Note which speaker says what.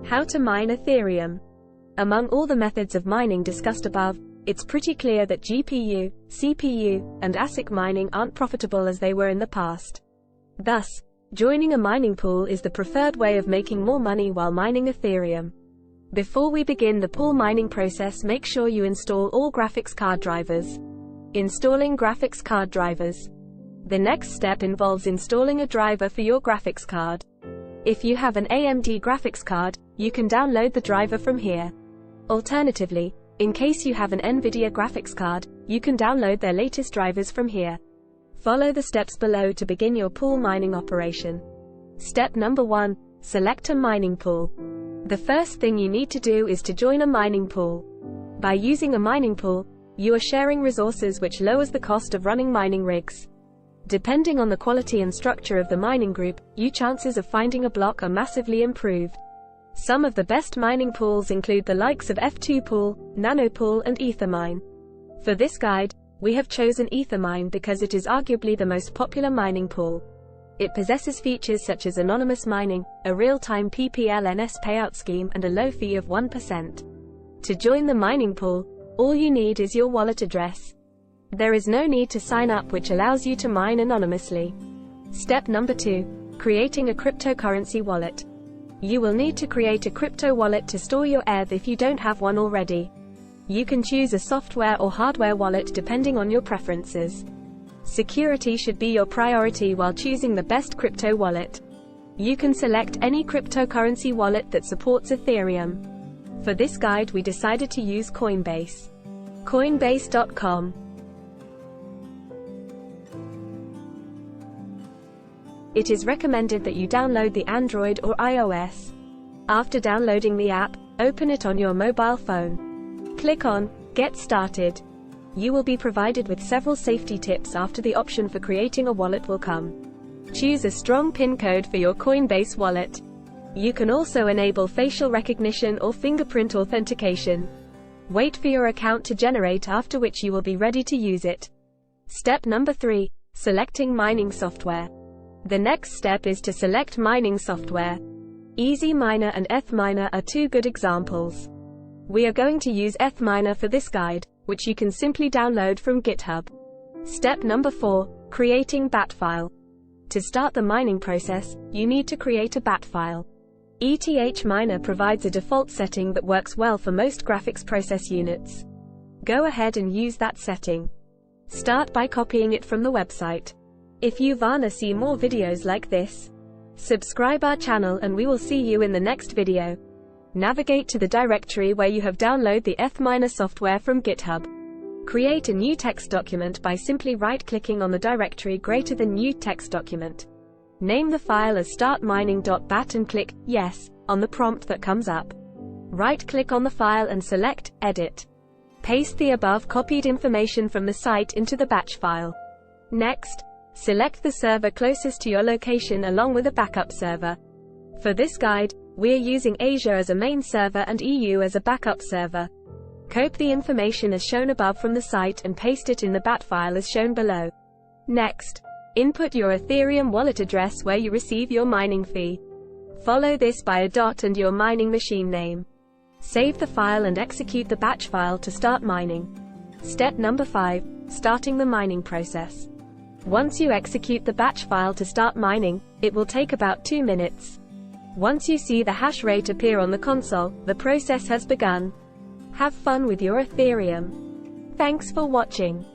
Speaker 1: How to mine Ethereum. Among all the methods of mining discussed above, it's pretty clear that GPU, CPU, and ASIC mining aren't profitable as they were in the past. Thus, joining a mining pool is the preferred way of making more money while mining Ethereum. Before we begin the pool mining process, make sure you install all graphics card drivers. Installing graphics card drivers. The next step involves installing a driver for your graphics card. If you have an AMD graphics card, you can download the driver from here. Alternatively, in case you have an NVIDIA graphics card, you can download their latest drivers from here. Follow the steps below to begin your pool mining operation. Step number 1. Select a mining pool. The first thing you need to do is to join a mining pool. By using a mining pool, you are sharing resources, which lowers the cost of running mining rigs. Depending on the quality and structure of the mining group, your chances of finding a block are massively improved. Some of the best mining pools include the likes of F2 Pool, Nanopool, and Ethermine. For this guide, we have chosen Ethermine because it is arguably the most popular mining pool. It possesses features such as anonymous mining, a real-time PPLNS payout scheme, and a low fee of 1%. To join the mining pool, all you need is your wallet address. There is no need to sign up, which allows you to mine anonymously. Step number 2. Creating a cryptocurrency wallet. You will need to create a crypto wallet to store your ETH if you don't have one already. You can choose a software or hardware wallet depending on your preferences. Security should be your priority while choosing the best crypto wallet. You can select any cryptocurrency wallet that supports Ethereum. For this guide, we decided to use Coinbase. Coinbase.com. It is recommended that you download the Android or iOS. After downloading the app, open it on your mobile phone. Click on Get Started. You will be provided with several safety tips after the option for creating a wallet will come. Choose a strong PIN code for your Coinbase wallet. You can also enable facial recognition or fingerprint authentication. Wait for your account to generate, after which you will be ready to use it. Step number 3. Selecting mining software. The next step is to select mining software. Easy Miner and ETH Miner are two good examples. We are going to use ETH Miner for this guide, which you can simply download from GitHub. Step number 4. Creating bat file. To start the mining process, you need to create a bat file. ETH Miner provides a default setting that works well for most graphics process units. Go ahead and use that setting. Start by copying it from the website. If you wanna see more videos like this, subscribe our channel and we will see you in the next video. Navigate to the directory where you have downloaded the ETH Miner software from GitHub. Create a new text document by simply right-clicking on the directory greater than new text document. Name the file as startmining.bat and click Yes on the prompt that comes up. Right-click on the file and select Edit. Paste the above copied information from the site into the batch file. Next, select the server closest to your location along with a backup server. For this guide, we are using Asia as a main server and EU as a backup server. Copy the information as shown above from the site and paste it in the bat file as shown below. Next, input your Ethereum wallet address where you receive your mining fee. Follow this by a dot and your mining machine name. Save the file and execute the batch file to start mining. Step number 5. Starting the mining process. Once you execute the batch file to start mining, it will take about 2 minutes. Once you see the hash rate appear on the console, the process has begun. Have fun with your Ethereum. Thanks for watching.